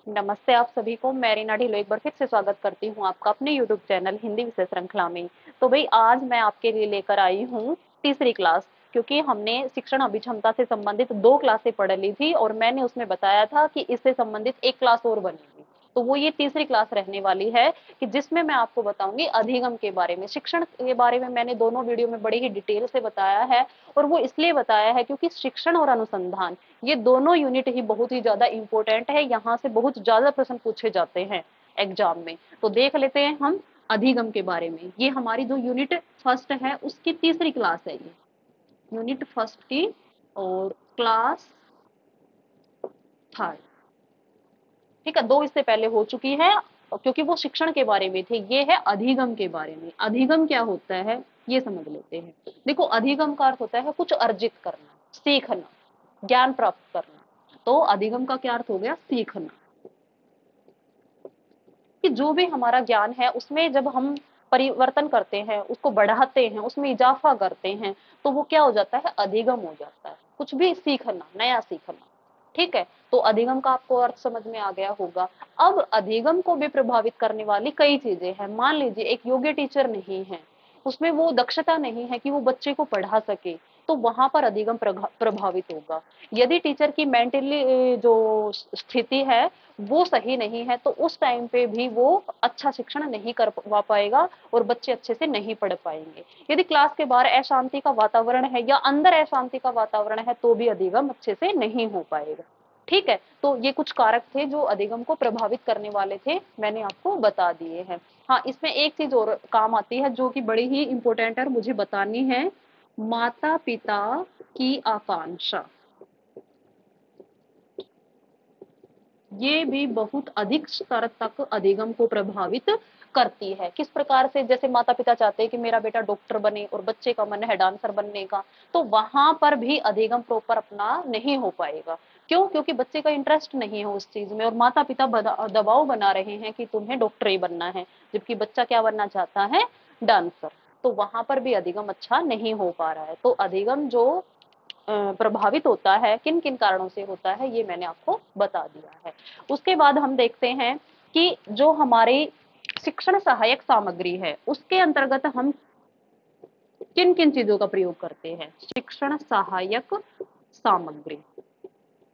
नमस्ते आप सभी को। मैं रीना ढिल्लो एक बार फिर से स्वागत करती हूँ आपका अपने यूट्यूब चैनल हिंदी विषय श्रृंखला में। तो भाई आज मैं आपके लिए लेकर आई हूँ तीसरी क्लास, क्योंकि हमने शिक्षण अभिक्षमता से संबंधित 2 क्लासें पढ़ ली थी और मैंने उसमें बताया था कि इससे संबंधित एक क्लास और बनेगी। तो वो ये तीसरी क्लास रहने वाली है कि जिसमें मैं आपको बताऊंगी अधिगम के बारे में। शिक्षण के बारे में मैंने दोनों वीडियो में बड़ी ही डिटेल से बताया है, और वो इसलिए बताया है क्योंकि शिक्षण और अनुसंधान ये दोनों यूनिट ही बहुत ही ज्यादा इंपॉर्टेंट है। यहाँ से बहुत ज्यादा प्रश्न पूछे जाते हैं एग्जाम में। तो देख लेते हैं हम अधिगम के बारे में। ये हमारी जो यूनिट फर्स्ट है उसकी तीसरी क्लास है, ये यूनिट फर्स्ट की और क्लास थर्ड। ठीक है, 2 इससे पहले हो चुकी है क्योंकि वो शिक्षण के बारे में थे। ये है अधिगम के बारे में। अधिगम क्या होता है ये समझ लेते हैं। देखो, अधिगम का अर्थ होता है कुछ अर्जित करना, सीखना, ज्ञान प्राप्त करना। तो अधिगम का क्या अर्थ हो गया? सीखना। कि जो भी हमारा ज्ञान है उसमें जब हम परिवर्तन करते हैं, उसको बढ़ाते हैं, उसमें इजाफा करते हैं, तो वो क्या हो जाता है? अधिगम हो जाता है। कुछ भी सीखना, नया सीखना। ठीक है, तो अधिगम का आपको अर्थ समझ में आ गया होगा। अब अधिगम को भी प्रभावित करने वाली कई चीजें हैं। मान लीजिए एक योग्य टीचर नहीं है, उसमें वो दक्षता नहीं है कि वो बच्चे को पढ़ा सके, तो वहां पर अधिगम प्रभावित होगा। यदि टीचर की मेंटली जो स्थिति है वो सही नहीं है, तो उस टाइम पे भी वो अच्छा शिक्षण नहीं कर पाएगा और बच्चे अच्छे से नहीं पढ़ पाएंगे। यदि क्लास के बाहर अशांति का वातावरण है या अंदर अशांति का वातावरण है, तो भी अधिगम अच्छे से नहीं हो पाएगा। ठीक है, तो ये कुछ कारक थे जो अधिगम को प्रभावित करने वाले थे, मैंने आपको बता दिए हैं। हाँ, इसमें एक चीज और काम आती है जो कि बड़ी ही इंपॉर्टेंट है और मुझे बतानी है। माता पिता की आकांक्षा, ये भी बहुत अधिक स्तर तक अधिगम को प्रभावित करती है। किस प्रकार से? जैसे माता पिता चाहते हैं कि मेरा बेटा डॉक्टर बने और बच्चे का मन है डांसर बनने का, तो वहां पर भी अधिगम प्रॉपर अपना नहीं हो पाएगा। क्यों? क्योंकि बच्चे का इंटरेस्ट नहीं है उस चीज में और माता पिता दबाव बना रहे हैं कि तुम्हें डॉक्टर ही बनना है, जबकि बच्चा क्या बनना चाहता है? डांसर। तो वहां पर भी अधिगम अच्छा नहीं हो पा रहा है। तो अधिगम जो प्रभावित होता है, किन किन कारणों से होता है, ये मैंने आपको बता दिया है। उसके बाद हम देखते हैं कि जो हमारी शिक्षण सहायक सामग्री है उसके अंतर्गत हम किन किन चीजों का प्रयोग करते हैं। शिक्षण सहायक सामग्री,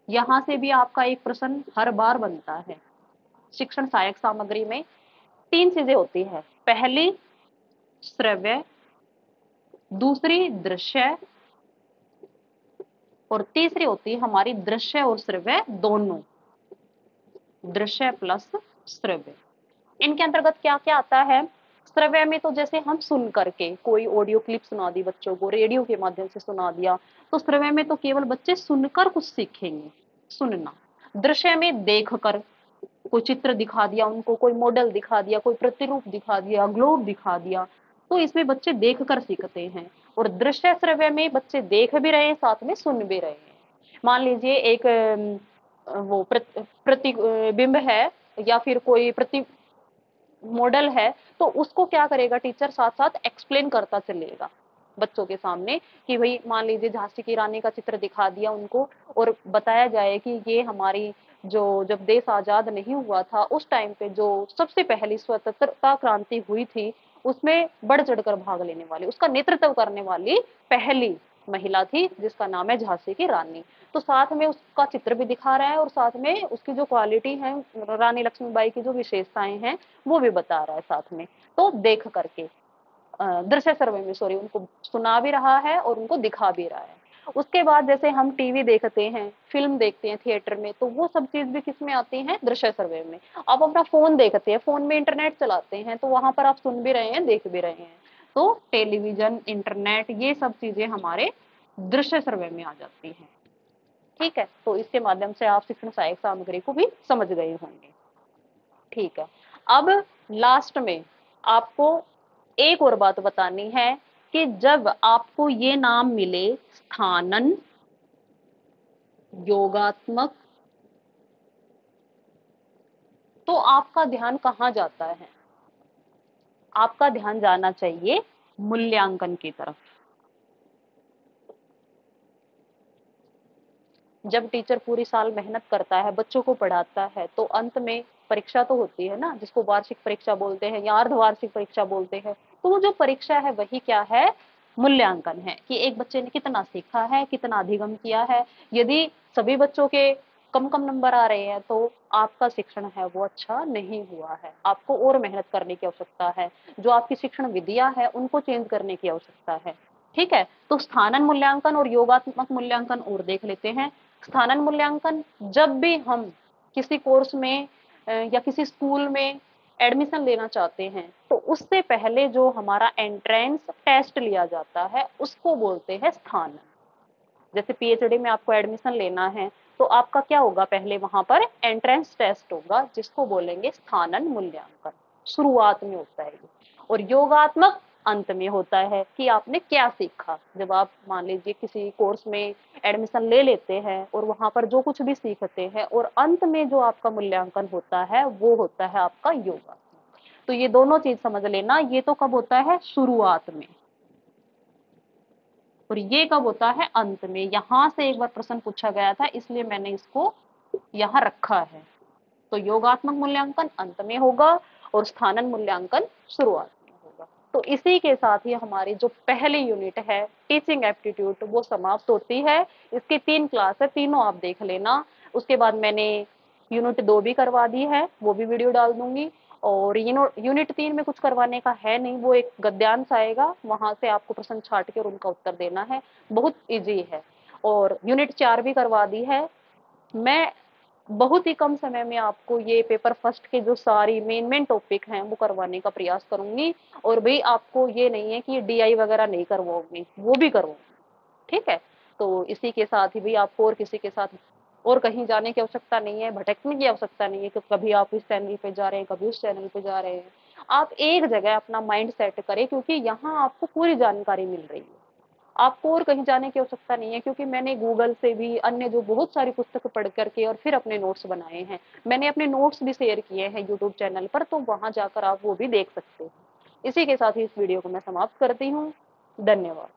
यहां से भी आपका एक प्रश्न हर बार बनता है। शिक्षण सहायक सामग्री में 3 चीजें होती है। पहली श्रव्य, दूसरी दृश्य, और तीसरी होती है हमारी दृश्य और श्रव्य दोनों। दृश्य प्लस श्रव्य, इनके अंतर्गत क्या क्या आता है? श्रव्य में तो जैसे हम सुन करके कोई ऑडियो क्लिप सुना दी बच्चों को, रेडियो के माध्यम से सुना दिया, तो श्रव्य में तो केवल बच्चे सुनकर कुछ सीखेंगे, सुनना। दृश्य में देख कर कोई चित्र दिखा दिया उनको, कोई मॉडल दिखा दिया, कोई प्रतिरूप दिखा दिया, ग्लोब दिखा दिया, तो इसमें बच्चे देख कर सीखते हैं। और दृश्य श्रव्य में बच्चे देख भी रहे हैं, साथ में सुन भी रहे हैं। मान लीजिए एक वो प्रतिबिंब है या फिर कोई प्रति मॉडल है, तो उसको क्या करेगा टीचर? साथ साथ एक्सप्लेन करता चलेगा बच्चों के सामने कि भाई मान लीजिए झांसी की रानी का चित्र दिखा दिया उनको और बताया जाए कि ये हमारी जो जब देश आजाद नहीं हुआ था उस टाइम पे जो सबसे पहली स्वतंत्रता क्रांति हुई थी, उसमें बढ़ चढ़कर भाग लेने वाली, उसका नेतृत्व करने वाली पहली महिला थी जिसका नाम है झांसी की रानी। तो साथ में उसका चित्र भी दिखा रहा है और साथ में उसकी जो क्वालिटी है, रानी लक्ष्मीबाई की जो विशेषताएं हैं वो भी बता रहा है साथ में। तो देख करके दृश्य सर्वे में, सॉरी, उनको सुना भी रहा है और उनको दिखा भी रहा है। उसके बाद जैसे हम टीवी देखते हैं, फिल्म देखते हैं थिएटर में, तो वो सब चीज भी किस में आती है? दृश्य सर्वे में। आप अपना फोन देखते हैं, फोन में इंटरनेट चलाते हैं, तो वहां पर आप सुन भी रहे हैं, देख भी रहे हैं। तो टेलीविजन, इंटरनेट, ये सब चीजें हमारे दृश्य सर्वे में आ जाती हैं। ठीक है, तो इसके माध्यम से आप शिक्षण सहायक सामग्री को भी समझ गए होंगे। ठीक है, अब लास्ट में आपको एक और बात बतानी है कि जब आपको ये नाम मिले स्थानन, योगात्मक, तो आपका ध्यान कहाँ जाता है? आपका ध्यान जाना चाहिए मूल्यांकन की तरफ। जब टीचर पूरी साल मेहनत करता है, बच्चों को पढ़ाता है, तो अंत में परीक्षा तो होती है ना, जिसको वार्षिक परीक्षा बोलते हैं या अर्धवार्षिक परीक्षा बोलते हैं। तो वो जो परीक्षा है वही क्या है, मूल्यांकन है कि एक बच्चे ने कितना सीखा है, कितना अधिगम किया है। यदि सभी बच्चों के कम कम नंबर आ रहे हैं तो आपका शिक्षण है वो अच्छा नहीं हुआ है, आपको और मेहनत करने की आवश्यकता है, जो आपकी शिक्षण विधियां है उनको चेंज करने की आवश्यकता है। ठीक है, तो स्थानन मूल्यांकन और योगात्मक मूल्यांकन और देख लेते हैं। स्थानन मूल्यांकन, जब भी हम किसी कोर्स में या किसी स्कूल में एडमिशन लेना चाहते हैं तो उससे पहले जो हमारा एंट्रेंस टेस्ट लिया जाता है उसको बोलते हैं स्थानन। जैसे पीएचडी में आपको एडमिशन लेना है तो आपका क्या होगा, पहले वहां पर एंट्रेंस टेस्ट होगा जिसको बोलेंगे स्थानन मूल्यांकन, शुरुआत में होता है ये। और योगात्मक अंत में होता है कि आपने क्या सीखा। जब आप मान लीजिए किसी कोर्स में एडमिशन ले लेते हैं और वहां पर जो कुछ भी सीखते हैं और अंत में जो आपका मूल्यांकन होता है वो होता है आपका योगात्मक। तो ये दोनों चीज समझ लेना, ये तो कब होता है, शुरुआत में, और ये कब होता है, अंत में। यहां से एक बार प्रश्न पूछा गया था इसलिए मैंने इसको यहाँ रखा है। तो योगात्मक मूल्यांकन अंत में होगा और स्थानन मूल्यांकन शुरुआत में होगा। तो इसी के साथ ही हमारी जो पहली यूनिट है टीचिंग एप्टीट्यूड वो समाप्त होती है। इसकी 3 क्लास है, तीनों आप देख लेना। उसके बाद मैंने यूनिट 2 भी करवा दी है, वो भी वीडियो डाल दूंगी। और यूनिट 3 में कुछ करवाने का है नहीं, वो एक गद्यांश आएगा, वहां से आपको प्रश्न छाट के और उनका उत्तर देना है, बहुत इजी है। और यूनिट 4 भी करवा दी है। मैं बहुत ही कम समय में आपको ये पेपर फर्स्ट के जो सारी मेन मेन टॉपिक हैं वो करवाने का प्रयास करूंगी। और भाई आपको ये नहीं है कि डीआई वगैरह नहीं करवाऊंगी, वो भी करवाऊंगी। ठीक है, तो इसी के साथ ही भी आपको और किसी के साथ और कहीं जाने की आवश्यकता नहीं है, भटकने की आवश्यकता नहीं है कि कभी आप इस चैनल पे जा रहे हैं, कभी उस चैनल पे जा रहे हैं। आप एक जगह अपना माइंड सेट करें, क्योंकि यहाँ आपको पूरी जानकारी मिल रही है। आपको और कहीं जाने की आवश्यकता नहीं है, क्योंकि मैंने गूगल से भी अन्य जो बहुत सारी पुस्तक पढ़ करके और फिर अपने नोट्स बनाए हैं। मैंने अपने नोट्स भी शेयर किए हैं यूट्यूब चैनल पर, तो वहां जाकर आप वो भी देख सकते हैं। इसी के साथ ही इस वीडियो को मैं समाप्त करती हूँ। धन्यवाद।